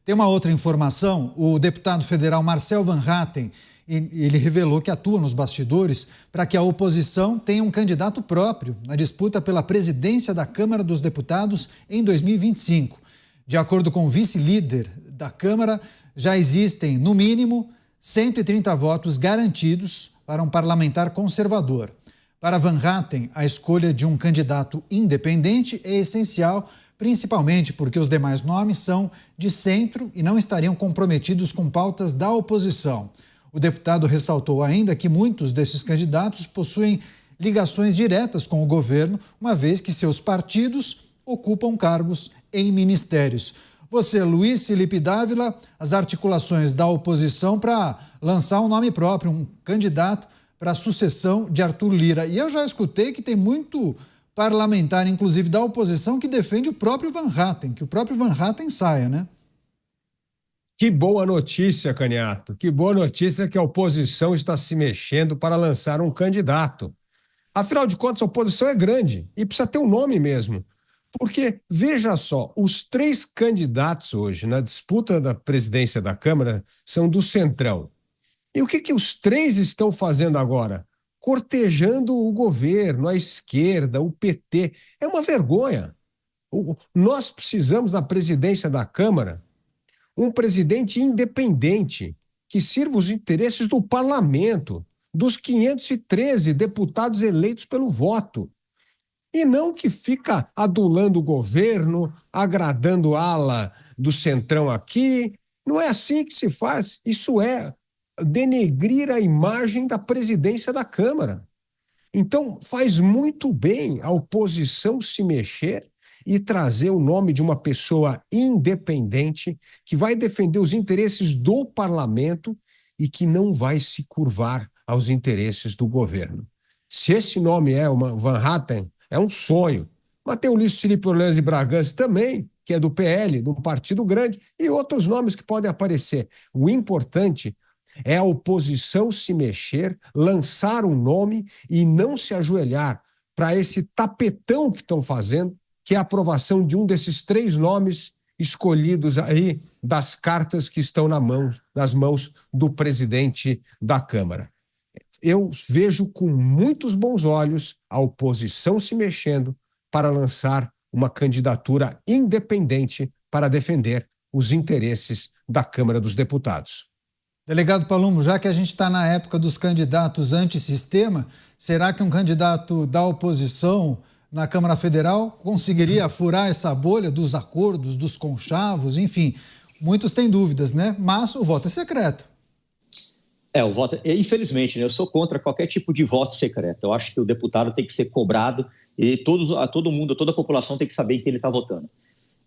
Tem uma outra informação, o deputado federal Marcel Van Hatten, ele revelou que atua nos bastidores para que a oposição tenha um candidato próprio na disputa pela presidência da Câmara dos Deputados em 2025. De acordo com o vice-líder da Câmara, já existem, no mínimo, 130 votos garantidos para um parlamentar conservador. Para Van Hatten, a escolha de um candidato independente é essencial, principalmente porque os demais nomes são de centro e não estariam comprometidos com pautas da oposição. O deputado ressaltou ainda que muitos desses candidatos possuem ligações diretas com o governo, uma vez que seus partidos ocupam cargos em ministérios. Você, Luiz Felipe Dávila, as articulações da oposição para lançar um nome próprio, um candidato para a sucessão de Arthur Lira. E eu já escutei que tem muito parlamentar, inclusive da oposição, que defende o próprio Van Hatten, que o próprio Van Hatten saia, né? Que boa notícia, Caniato. Que boa notícia que a oposição está se mexendo para lançar um candidato. Afinal de contas, a oposição é grande e precisa ter um nome mesmo. Porque, veja só, os 3 candidatos hoje na disputa da presidência da Câmara são do Centrão. E o que os 3 estão fazendo agora? Cortejando o governo, a esquerda, o PT. É uma vergonha. Nós precisamos, na presidência da Câmara, um presidente independente que sirva os interesses do parlamento, dos 513 deputados eleitos pelo voto. E não que fica adulando o governo, agradando a ala do Centrão aqui. Não é assim que se faz. Isso é denegrir a imagem da presidência da Câmara. Então, faz muito bem a oposição se mexer e trazer o nome de uma pessoa independente que vai defender os interesses do parlamento e que não vai se curvar aos interesses do governo. Se esse nome é uma Van Hatten, é um sonho. Mas tem o Luiz Felipe Orleans de Bragança também, que é do PL, de um partido grande, e outros nomes que podem aparecer. O importante é a oposição se mexer, lançar um nome e não se ajoelhar para esse tapetão que estão fazendo, que é a aprovação de um desses 3 nomes escolhidos aí das cartas que estão nas mãos do presidente da Câmara. Eu vejo com muitos bons olhos a oposição se mexendo para lançar uma candidatura independente para defender os interesses da Câmara dos Deputados. Delegado Palumbo, já que a gente está na época dos candidatos antissistema, será que um candidato da oposição na Câmara Federal conseguiria furar essa bolha dos acordos, dos conchavos, enfim? Muitos têm dúvidas, né? Mas o voto é secreto. O voto, infelizmente, né, eu sou contra qualquer tipo de voto secreto. Eu acho que o deputado tem que ser cobrado e todo mundo, toda a população tem que saber em quem ele está votando.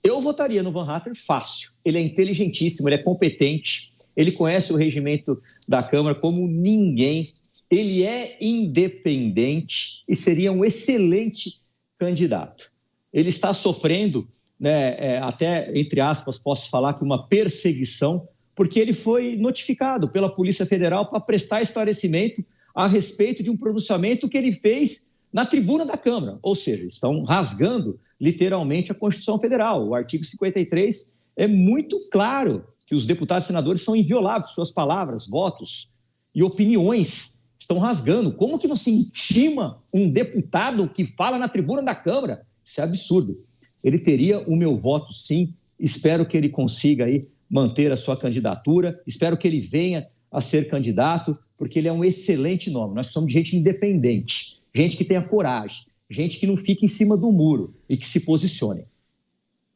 Eu votaria no Van Hatten fácil. Ele é inteligentíssimo, ele é competente, ele conhece o regimento da Câmara como ninguém, ele é independente e seria um excelente candidato. Ele está sofrendo, né, até, entre aspas, posso falar que uma perseguição, porque ele foi notificado pela Polícia Federal para prestar esclarecimento a respeito de um pronunciamento que ele fez na tribuna da Câmara. Ou seja, estão rasgando literalmente a Constituição Federal. O artigo 53 é muito claro que os deputados e senadores são invioláveis, suas palavras, votos e opiniões estão rasgando. Como que você intima um deputado que fala na tribuna da Câmara? Isso é absurdo. Ele teria o meu voto, sim. Espero que ele consiga aí manter a sua candidatura. Espero que ele venha a ser candidato, porque ele é um excelente nome. Nós precisamos de gente independente, gente que tenha coragem, gente que não fique em cima do muro e que se posicione.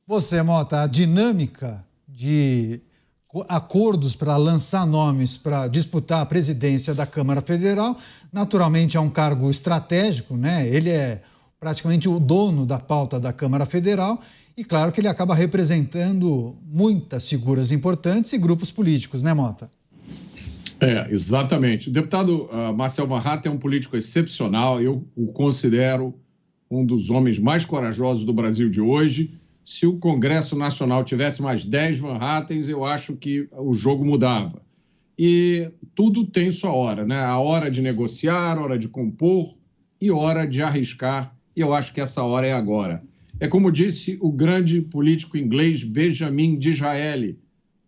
Você, Mota, a dinâmica de acordos para lançar nomes para disputar a presidência da Câmara Federal, naturalmente é um cargo estratégico, né? Ele é praticamente o dono da pauta da Câmara Federal e claro que ele acaba representando muitas figuras importantes e grupos políticos, né, Mota? Exatamente. O deputado Marcel Van Hatten é um político excepcional, eu o considero um dos homens mais corajosos do Brasil de hoje. Se o Congresso Nacional tivesse mais 10 Van Hattens, eu acho que o jogo mudava. E tudo tem sua hora, né? A hora de negociar, a hora de compor e hora de arriscar. E eu acho que essa hora é agora. É como disse o grande político inglês Benjamin Disraeli,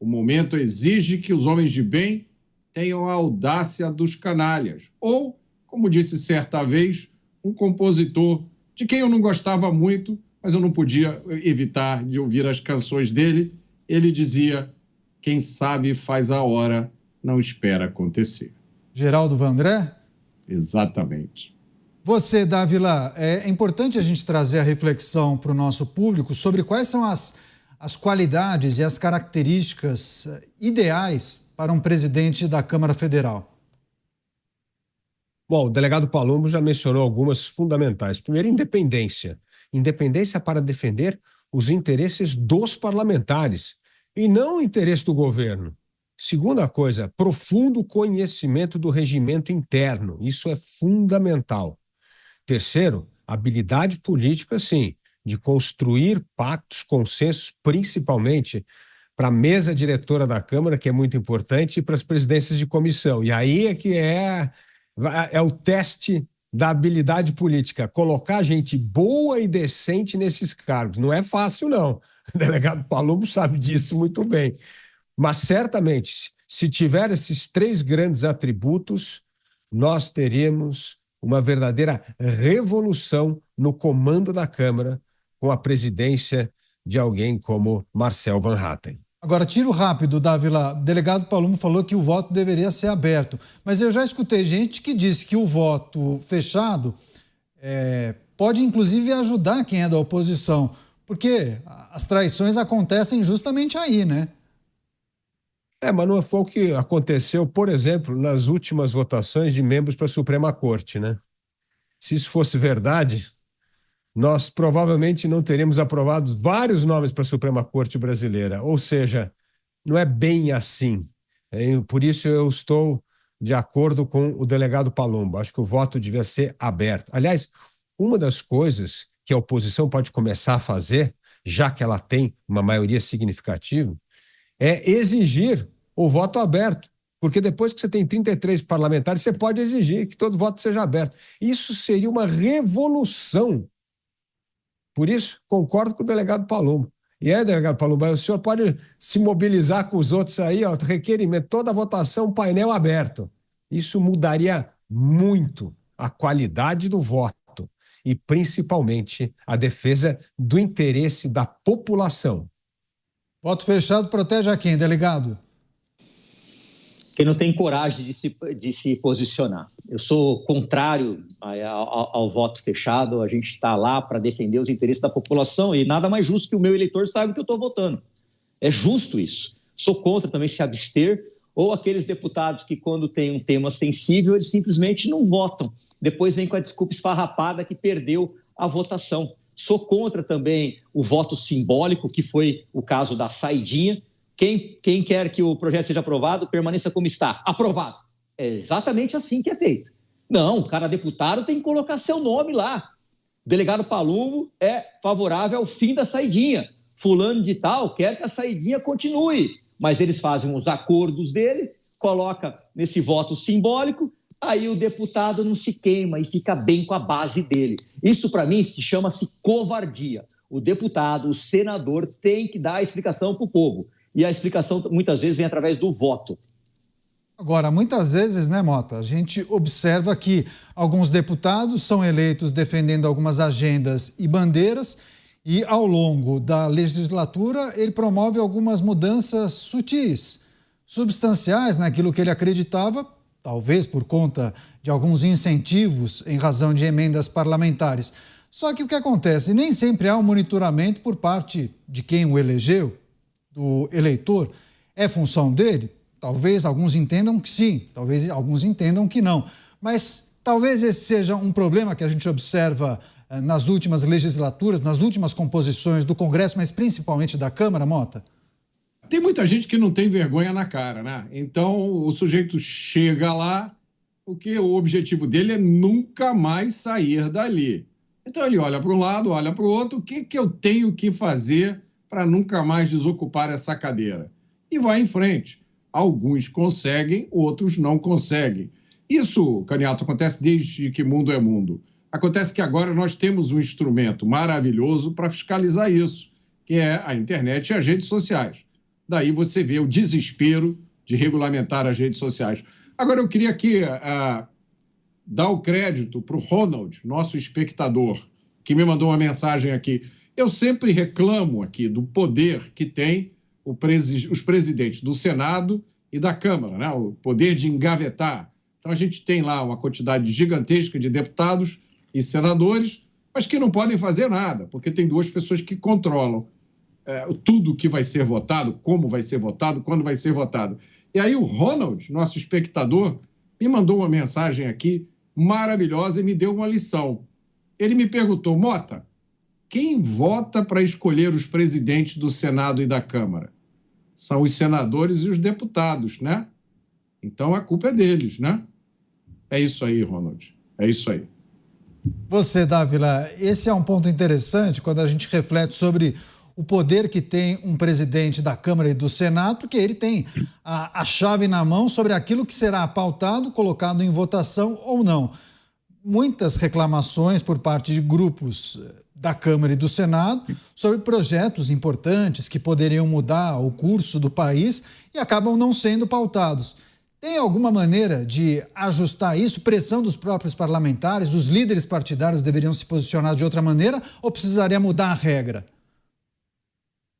O momento exige que os homens de bem tenham a audácia dos canalhas. Ou, como disse certa vez, um compositor de quem eu não gostava muito, mas eu não podia evitar de ouvir as canções dele. Ele dizia: quem sabe faz a hora, não espera acontecer. Geraldo Vandré? Exatamente. Você, Dávila, é importante a gente trazer a reflexão para o nosso público sobre quais são as qualidades e as características ideais para um presidente da Câmara Federal. Bom, o delegado Palumbo já mencionou algumas fundamentais. Primeiro, independência. Independência para defender os interesses dos parlamentares e não o interesse do governo. Segunda coisa, profundo conhecimento do regimento interno. Isso é fundamental. Terceiro, habilidade política, sim, de construir pactos, consensos, principalmente para a mesa diretora da Câmara, que é muito importante, e para as presidências de comissão. E aí é que é o teste da habilidade política, colocar gente boa e decente nesses cargos. Não é fácil, não. O delegado Palumbo sabe disso muito bem. Mas, certamente, se tiver esses três grandes atributos, nós teríamos uma verdadeira revolução no comando da Câmara com a presidência de alguém como Marcel Van Hatten. Agora, tiro rápido, Dávila. O delegado Palumbo falou que o voto deveria ser aberto, mas eu já escutei gente que disse que o voto fechado pode, inclusive, ajudar quem é da oposição, porque as traições acontecem justamente aí, né? Mas não foi o que aconteceu, por exemplo, nas últimas votações de membros para a Suprema Corte, né? Se isso fosse verdade, nós provavelmente não teríamos aprovado vários nomes para a Suprema Corte brasileira. Ou seja, não é bem assim. Por isso eu estou de acordo com o delegado Palumbo. Acho que o voto devia ser aberto. Aliás, uma das coisas que a oposição pode começar a fazer, já que ela tem uma maioria significativa, é exigir o voto aberto, porque depois que você tem 33 parlamentares, você pode exigir que todo voto seja aberto. Isso seria uma revolução. Por isso, concordo com o delegado Palumbo. E delegado Palumbo, o senhor pode se mobilizar com os outros aí, requerimento, toda a votação, painel aberto. Isso mudaria muito a qualidade do voto e, principalmente, a defesa do interesse da população. Voto fechado protege a quem, delegado? Quem não tem coragem de se posicionar. Eu sou contrário ao voto fechado. A gente está lá para defender os interesses da população e nada mais justo que o meu eleitor saiba que eu estou votando. É justo isso. Sou contra também se abster ou aqueles deputados que, quando tem um tema sensível, eles simplesmente não votam. Depois vem com a desculpa esfarrapada que perdeu a votação. Sou contra também o voto simbólico, que foi o caso da saidinha. Quem quer que o projeto seja aprovado, permaneça como está. Aprovado. É exatamente assim que é feito. Não, cada deputado tem que colocar seu nome lá. O delegado Palumbo é favorável ao fim da saidinha. Fulano de tal quer que a saidinha continue. Mas eles fazem os acordos dele, coloca nesse voto simbólico, aí o deputado não se queima e fica bem com a base dele. Isso, para mim, chama-se covardia. O deputado, o senador, tem que dar a explicação para o povo. E a explicação, muitas vezes, vem através do voto. Agora, muitas vezes, né, Mota, a gente observa que alguns deputados são eleitos defendendo algumas agendas e bandeiras e, ao longo da legislatura, ele promove algumas mudanças sutis, substanciais naquilo que ele acreditava, talvez por conta de alguns incentivos em razão de emendas parlamentares. Só que o que acontece? Nem sempre há um monitoramento por parte de quem o elegeu, do eleitor. É função dele? Talvez alguns entendam que sim, talvez alguns entendam que não. Mas talvez esse seja um problema que a gente observa nas últimas legislaturas, nas últimas composições do Congresso, mas principalmente da Câmara, Mota? Tem muita gente que não tem vergonha na cara, né? Então, o sujeito chega lá, porque o objetivo dele é nunca mais sair dali. Então, ele olha para um lado, olha para o outro, o que eu tenho que fazer para nunca mais desocupar essa cadeira? E vai em frente. Alguns conseguem, outros não conseguem. Isso, Caniato, acontece desde que mundo é mundo. Acontece que agora nós temos um instrumento maravilhoso para fiscalizar isso, que é a internet e as redes sociais. daí você vê o desespero de regulamentar as redes sociais. Agora, eu queria aqui dar o crédito para o Ronald, nosso espectador, que me mandou uma mensagem aqui. Eu sempre reclamo aqui do poder que tem os presidentes do Senado e da Câmara, né? O poder de engavetar. Então, a gente tem lá uma quantidade gigantesca de deputados e senadores, mas que não podem fazer nada, porque tem duas pessoas que controlam tudo que vai ser votado, como vai ser votado, quando vai ser votado. E aí o Ronald, nosso espectador, me mandou uma mensagem aqui maravilhosa e me deu uma lição. Ele me perguntou, Mota, quem vota para escolher os presidentes do Senado e da Câmara? São os senadores e os deputados, né? Então a culpa é deles, né? É isso aí, Ronald. É isso aí. Você, Dávila, esse é um ponto interessante quando a gente reflete sobre o poder que tem um presidente da Câmara e do Senado, porque ele tem a chave na mão sobre aquilo que será pautado, colocado em votação ou não. Muitas reclamações por parte de grupos da Câmara e do Senado sobre projetos importantes que poderiam mudar o curso do país e acabam não sendo pautados. Tem alguma maneira de ajustar isso? Pressão dos próprios parlamentares? Os líderes partidários deveriam se posicionar de outra maneira ou precisaria mudar a regra?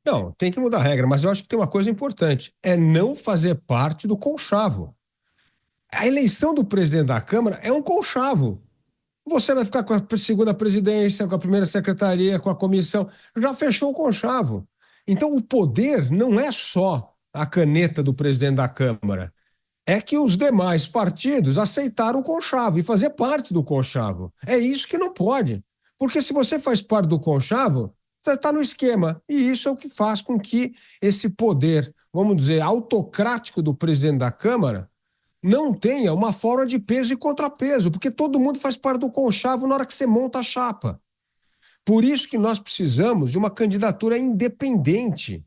Não, tem que mudar a regra, mas eu acho que tem uma coisa importante, é não fazer parte do conchavo. A eleição do presidente da Câmara é um conchavo. Você vai ficar com a segunda presidência, com a primeira secretaria, com a comissão. Já fechou o conchavo. Então, o poder não é só a caneta do presidente da Câmara. É que os demais partidos aceitaram o conchavo e fazer parte do conchavo. É isso que não pode. Porque se você faz parte do conchavo, você está no esquema. E isso é o que faz com que esse poder, vamos dizer, autocrático do presidente da Câmara não tenha uma forma de peso e contrapeso, porque todo mundo faz parte do conchavo na hora que você monta a chapa. Por isso que nós precisamos de uma candidatura independente.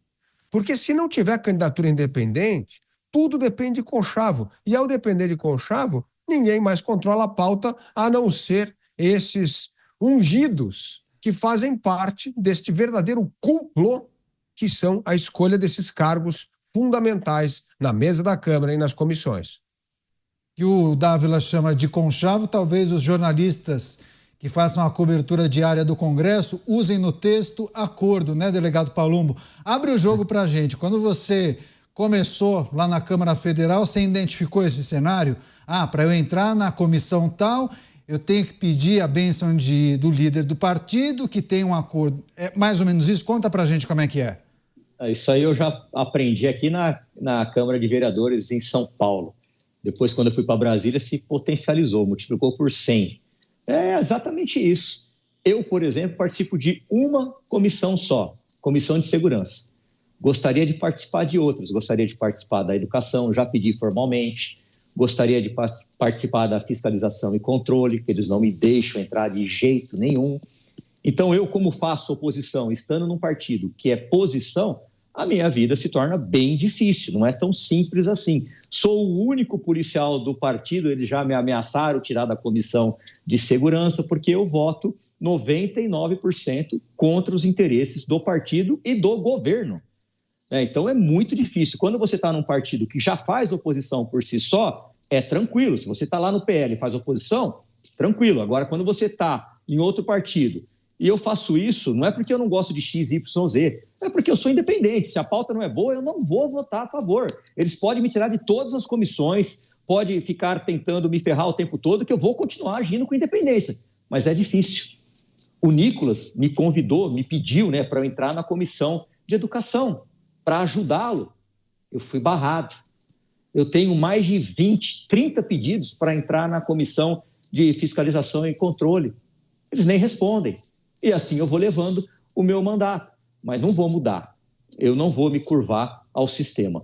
Porque se não tiver candidatura independente, tudo depende de conchavo. E ao depender de conchavo, ninguém mais controla a pauta, a não ser esses ungidos que fazem parte deste verdadeiro complô que são a escolha desses cargos fundamentais na mesa da Câmara e nas comissões. Que o Dávila chama de conchavo, talvez os jornalistas que façam a cobertura diária do Congresso usem no texto acordo, né, delegado Palumbo? Abre o jogo para a gente. Quando você começou lá na Câmara Federal, você identificou esse cenário? Para eu entrar na comissão tal, eu tenho que pedir a bênção do líder do partido, que tem um acordo. É mais ou menos isso? Conta para a gente como é que é. Isso aí eu já aprendi aqui na Câmara de Vereadores em São Paulo. Depois, quando eu fui para Brasília, se potencializou, multiplicou por 100. É exatamente isso. Eu, por exemplo, participo de uma comissão só, Comissão de Segurança. Gostaria de participar de outras, gostaria de participar da educação, já pedi formalmente, gostaria de participar da fiscalização e controle, que eles não me deixam entrar de jeito nenhum. Então, eu, como faço oposição, estando num partido que é posição, a minha vida se torna bem difícil, não é tão simples assim. Sou o único policial do partido, eles já me ameaçaram tirar da comissão de segurança, porque eu voto 99% contra os interesses do partido e do governo. Então é muito difícil. Quando você está num partido que já faz oposição por si só, é tranquilo. Se você está lá no PL e faz oposição, tranquilo. Agora, quando você está em outro partido, e eu faço isso, não é porque eu não gosto de X, Y, Z, é porque eu sou independente. Se a pauta não é boa, eu não vou votar a favor. Eles podem me tirar de todas as comissões, pode ficar tentando me ferrar o tempo todo, que eu vou continuar agindo com independência. Mas é difícil. O Nicolas me convidou, me pediu, para eu entrar na comissão de educação, para ajudá-lo. Eu fui barrado. Eu tenho mais de 20, 30 pedidos para entrar na comissão de fiscalização e controle. Eles nem respondem. E assim eu vou levando o meu mandato. Mas não vou mudar. Eu não vou me curvar ao sistema.